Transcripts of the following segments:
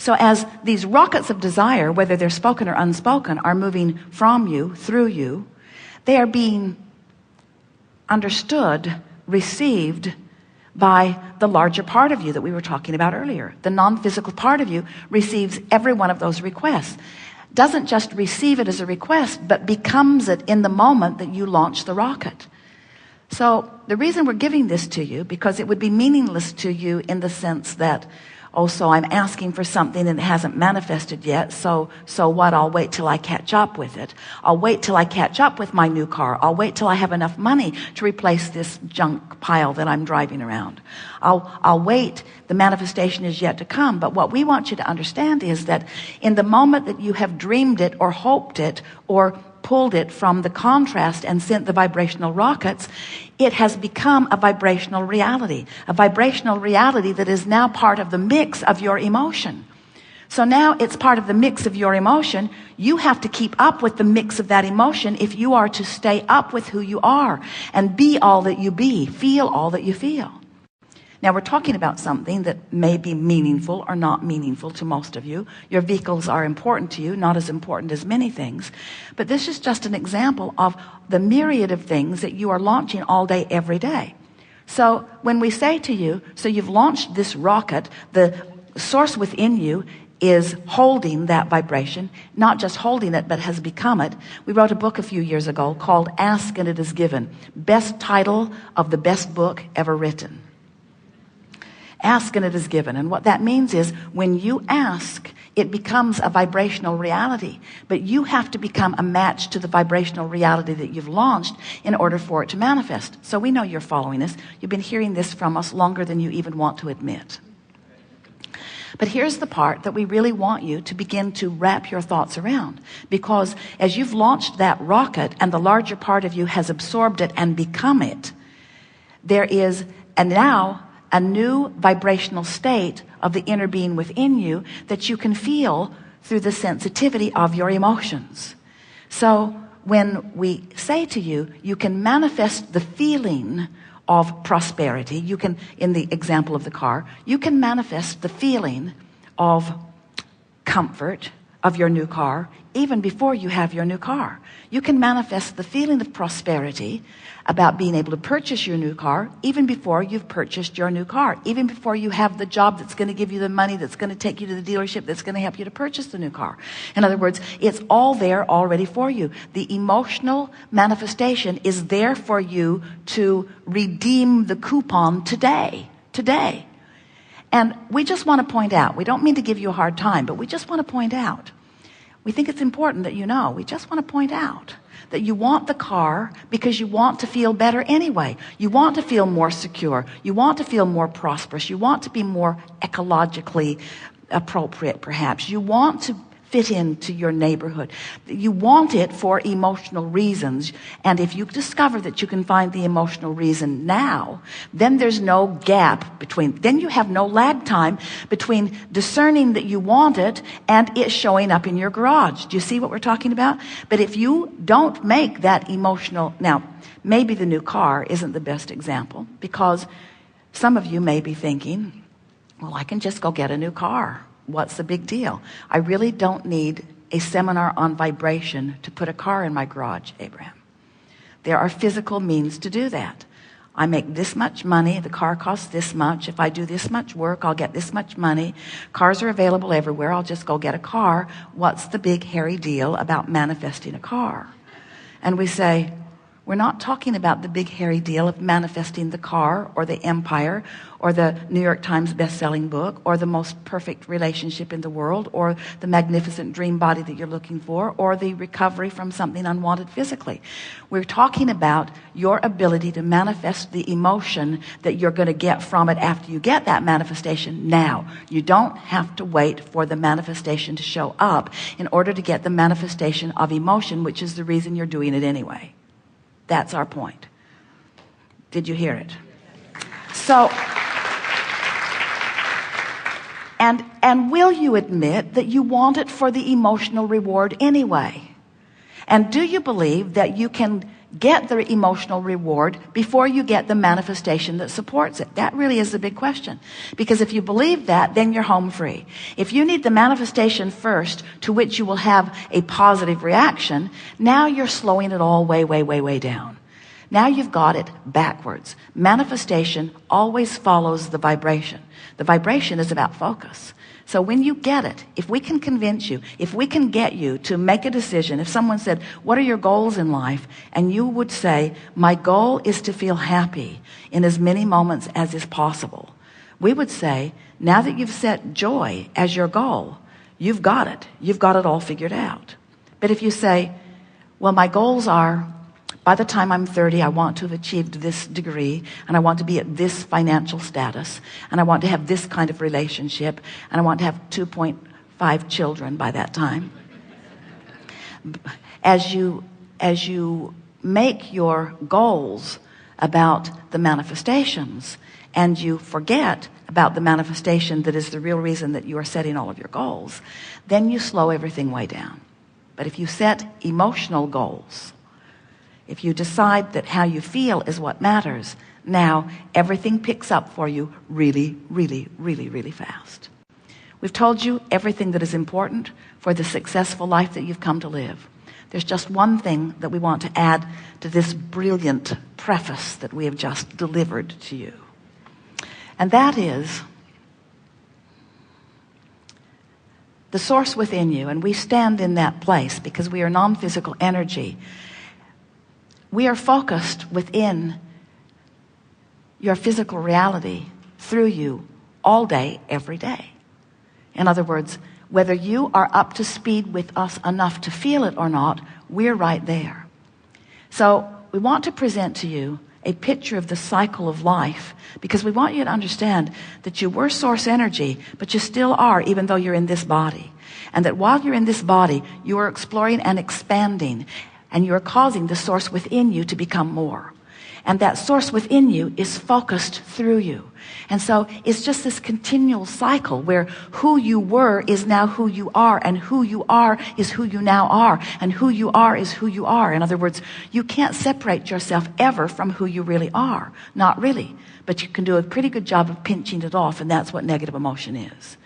So as these rockets of desire, whether they're spoken or unspoken, are moving from you, through you, they are being understood, received by the larger part of you that we were talking about earlier. The non-physical part of you receives every one of those requests. Doesn't just receive it as a request, but becomes it in the moment that you launch the rocket. So the reason we're giving this to you, because it would be meaningless to you in the sense that, oh, so I'm asking for something and it hasn't manifested yet, so what? I'll wait till I catch up with it. I'll wait till I catch up with my new car. I'll wait till I have enough money to replace this junk pile that I'm driving around. I'll wait. The manifestation is yet to come. But what we want you to understand is that in the moment that you have dreamed it or hoped it or pulled it from the contrast and sent the vibrational rockets, it has become a vibrational reality that is now part of the mix of your emotion. So now it's part of the mix of your emotion. You have to keep up with the mix of that emotion if you are to stay up with who you are and be all that you be, feel all that you feel. Now we're talking about something that may be meaningful or not meaningful to most of you. Your vehicles are important to you, not as important as many things. But this is just an example of the myriad of things that you are launching all day, every day. So when we say to you, so you've launched this rocket, the source within you is holding that vibration, not just holding it, but has become it. We wrote a book a few years ago called Ask and It Is Given. Best title of the best book ever written. Ask and it is given. And what that means is when you ask, it becomes a vibrational reality. But you have to become a match to the vibrational reality that you've launched in order for it to manifest. So we know you're following us. You've been hearing this from us longer than you even want to admit. But here's the part that we really want you to begin to wrap your thoughts around. Because as you've launched that rocket and the larger part of you has absorbed it and become it, there is now a new vibrational state of the inner being within you that you can feel through the sensitivity of your emotions. So when we say to you, you can manifest the feeling of prosperity. You can, in the example of the car, you can manifest the feeling of comfort of your new car even before you have your new car. You can manifest the feeling of prosperity about being able to purchase your new car even before you've purchased your new car, even before you have the job that's going to give you the money that's going to take you to the dealership that's going to help you to purchase the new car. In other words, it's all there already for you. The emotional manifestation is there for you to redeem the coupon today. And we just want to point out, we don't mean to give you a hard time, but we just want to point out, we think it's important that you know, we just want to point out that you want the car because you want to feel better anyway. You want to feel more secure. You want to feel more prosperous. You want to be more ecologically appropriate, perhaps. You want to fit into your neighborhood. You want it for emotional reasons. And if you discover that you can find the emotional reason now, then there's no gap between, then you have no lag time between discerning that you want it and it showing up in your garage. Do you see what we're talking about? But if you don't make that emotional, now, maybe the new car isn't the best example because some of you may be thinking, well, I can just go get a new car. What's the big deal? I really don't need a seminar on vibration to put a car in my garage, Abraham. There are physical means to do that. I make this much money. The car costs this much. If I do this much work, I'll get this much money. Cars are available everywhere. I'll just go get a car. What's the big hairy deal about manifesting a car? And we say, we're not talking about the big hairy deal of manifesting the car or the empire or the New York Times best-selling book or the most perfect relationship in the world or the magnificent dream body that you're looking for or the recovery from something unwanted physically. We're talking about your ability to manifest the emotion that you're going to get from it after you get that manifestation now. You don't have to wait for the manifestation to show up in order to get the manifestation of emotion, which is the reason you're doing it anyway. That's our point. Did you hear it? So, and will you admit that you want it for the emotional reward anyway? And do you believe that you can get the emotional reward before you get the manifestation that supports it? That really is the big question. Because if you believe that, then you're home free. If you need the manifestation first, to which you will have a positive reaction, now you're slowing it all way, way, way, way down. Now you've got it backwards. Manifestation always follows the vibration. The vibration is about focus. So when you get it, if we can convince you, if we can get you to make a decision, if someone said, what are your goals in life? And you would say, my goal is to feel happy in as many moments as is possible. We would say, now that you've set joy as your goal, you've got it. You've got it all figured out. But if you say, well, my goals are, by the time I'm 30, I want to have achieved this degree, and I want to be at this financial status, and I want to have this kind of relationship, and I want to have 2.5 children by that time. As you make your goals about the manifestations, and you forget about the manifestation that is the real reason that you are setting all of your goals, then you slow everything way down. But if you set emotional goals, if you decide that how you feel is what matters, now everything picks up for you really, really, really, really fast. We've told you everything that is important for the successful life that you've come to live. There's just one thing that we want to add to this brilliant preface that we have just delivered to you. And that is the source within you. And we stand in that place because we are non-physical energy. We are focused within your physical reality through you all day, every day. In other words, whether you are up to speed with us enough to feel it or not, we're right there. So we want to present to you a picture of the cycle of life, because we want you to understand that you were source energy, but you still are, even though you're in this body. And that while you're in this body, you are exploring and expanding, and you're causing the source within you to become more. And that source within you is focused through you. And so it's just this continual cycle where who you were is now who you are, and who you are is who you now are, and who you are is who you are. In other words, you can't separate yourself ever from who you really are. Not really. But you can do a pretty good job of pinching it off, and that's what negative emotion is.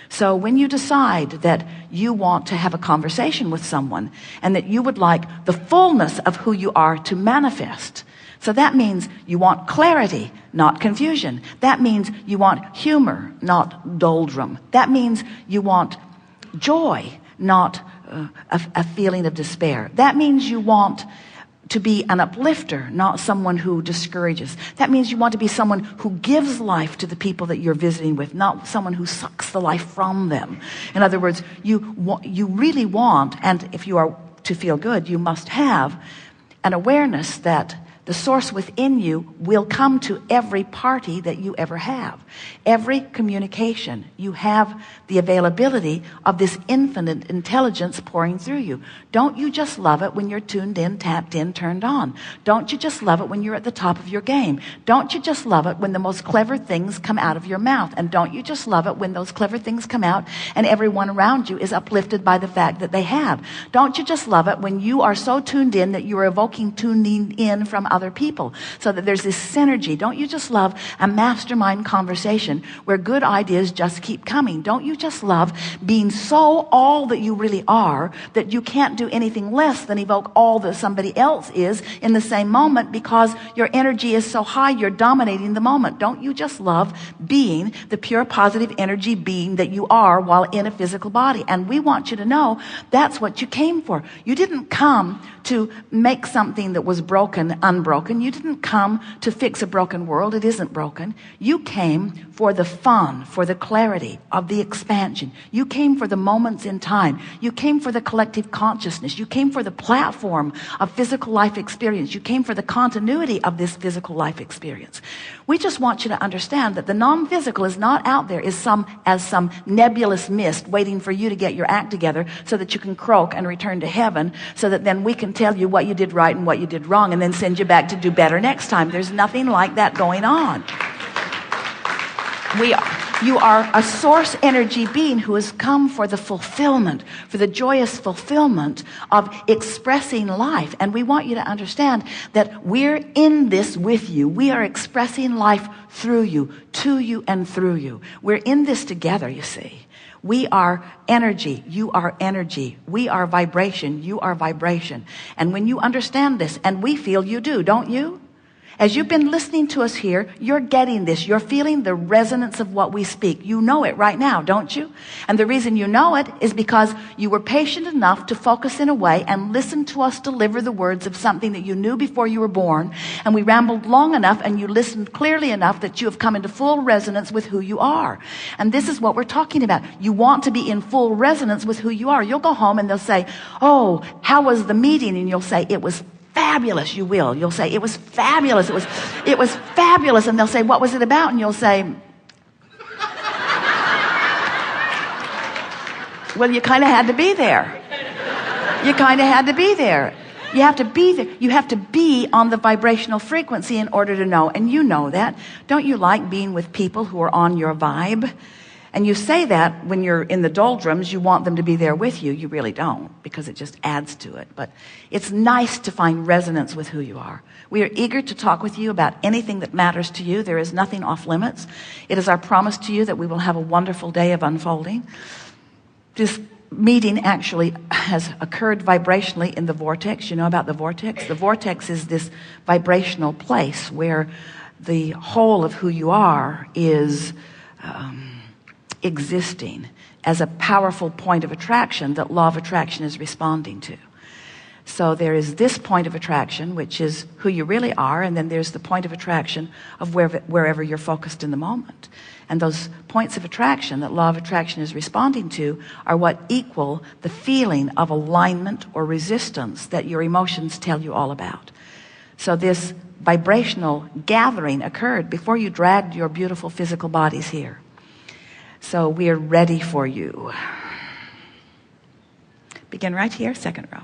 So when you decide that you want to have a conversation with someone and that you would like the fullness of who you are to manifest, so that means you want clarity, not confusion. That means you want humor, not doldrum. That means you want joy, not a feeling of despair. That means you want to be an uplifter, not someone who discourages. That means you want to be someone who gives life to the people that you're visiting with, not someone who sucks the life from them. In other words, you really want, and if you are to feel good, you must have an awareness that the source within you will come to every party that you ever have. Every communication, you have the availability of this infinite intelligence pouring through you. Don't you just love it when you're tuned in, tapped in, turned on? Don't you just love it when you're at the top of your game? Don't you just love it when the most clever things come out of your mouth? And don't you just love it when those clever things come out and everyone around you is uplifted by the fact that they have? Don't you just love it when you are so tuned in that you are evoking tuning in from other people, so that there's this synergy? Don't you just love a mastermind conversation where good ideas just keep coming? Don't you just love being so all that you really are that you can't do anything less than evoke all that somebody else is in the same moment, because your energy is so high you're dominating the moment? Don't you just love being the pure positive energy being that you are while in a physical body? And we want you to know that's what you came for. You didn't come to make something that was broken unbroken. You didn't come to fix a broken world. It isn't broken. You came for the fun, for the clarity of the expansion. You came for the moments in time. You came for the collective consciousness. You came for the platform of physical life experience. You came for the continuity of this physical life experience. We just want you to understand that the non-physical is not out there as some nebulous mist waiting for you to get your act together so that you can croak and return to heaven, so that then we can tell you what you did right and what you did wrong and then send you back to do better next time. There's nothing like that going on. You are a source energy being who has come for the fulfillment, for the joyous fulfillment of expressing life. And we want you to understand that we're in this with you. We are expressing life through you, to you, and through you. We're in this together, you see. We are energy. You are energy. We are vibration. You are vibration. And when you understand this, and we feel you do, don't you? As you've been listening to us here, you're getting this. You're feeling the resonance of what we speak. You know it right now, don't you? And the reason you know it is because you were patient enough to focus in a way and listen to us deliver the words of something that you knew before you were born. And we rambled long enough and you listened clearly enough that you have come into full resonance with who you are. And this is what we're talking about. You want to be in full resonance with who you are. You'll go home and they'll say, oh, how was the meeting? And you'll say, it was fabulous. You'll say, it was fabulous. It was fabulous. And they'll say, what was it about? And you'll say, well, you kind of had to be there. You kind of had to be there. You have to be there. You have to be on the vibrational frequency in order to know. And you know that. Don't you like being with people who are on your vibe? And you say that when you're in the doldrums, you want them to be there with you. You really don't, because it just adds to it. But it's nice to find resonance with who you are. We are eager to talk with you about anything that matters to you. There is nothing off limits. It is our promise to you that we will have a wonderful day of unfolding. This meeting actually has occurred vibrationally in the vortex. You know about the vortex? The vortex is this vibrational place where the whole of who you are is existing as a powerful point of attraction that law of attraction is responding to. So there is this point of attraction, which is who you really are, and then there's the point of attraction of wherever you're focused in the moment. And those points of attraction that law of attraction is responding to are what equal the feeling of alignment or resistance that your emotions tell you all about. So this vibrational gathering occurred before you dragged your beautiful physical bodies here. So we are ready for you. Begin right here, second row.